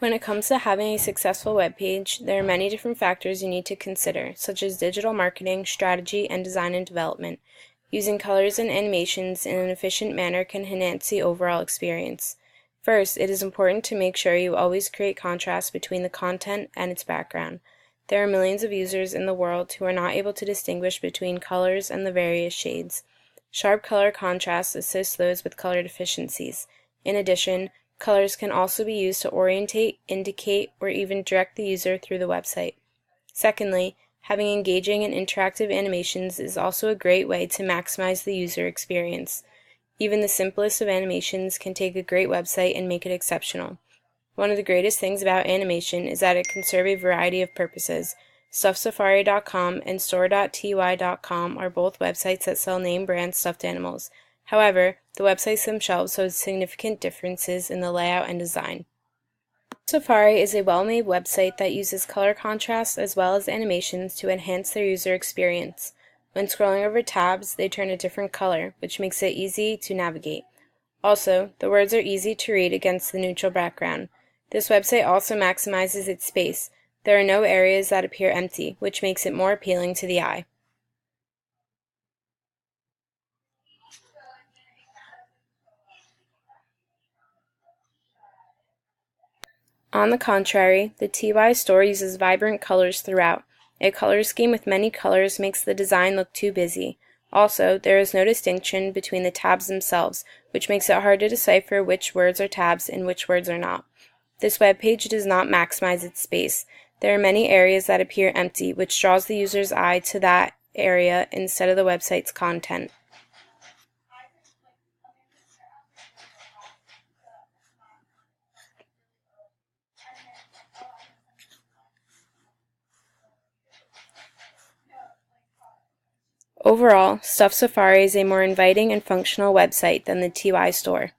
When it comes to having a successful web page, there are many different factors you need to consider, such as digital marketing, strategy, and design and development. Using colors and animations in an efficient manner can enhance the overall experience. First, it is important to make sure you always create contrast between the content and its background. There are millions of users in the world who are not able to distinguish between colors and the various shades. Sharp color contrast assists those with color deficiencies. In addition, colors can also be used to orientate, indicate, or even direct the user through the website. Secondly, having engaging and interactive animations is also a great way to maximize the user experience. Even the simplest of animations can take a great website and make it exceptional. One of the greatest things about animation is that it can serve a variety of purposes. StuffedSafari.com and Store.ty.com are both websites that sell name brand stuffed animals. However, the websites themselves show significant differences in the layout and design. Safari is a well-made website that uses color contrast as well as animations to enhance their user experience. When scrolling over tabs, they turn a different color, which makes it easy to navigate. Also, the words are easy to read against the neutral background. This website also maximizes its space. There are no areas that appear empty, which makes it more appealing to the eye. On the contrary, the TY store uses vibrant colors throughout. A color scheme with many colors makes the design look too busy. Also, there is no distinction between the tabs themselves, which makes it hard to decipher which words are tabs and which words are not. This web page does not maximize its space. There are many areas that appear empty, which draws the user's eye to that area instead of the website's content. Overall, Stuffed Safari is a more inviting and functional website than the TY store.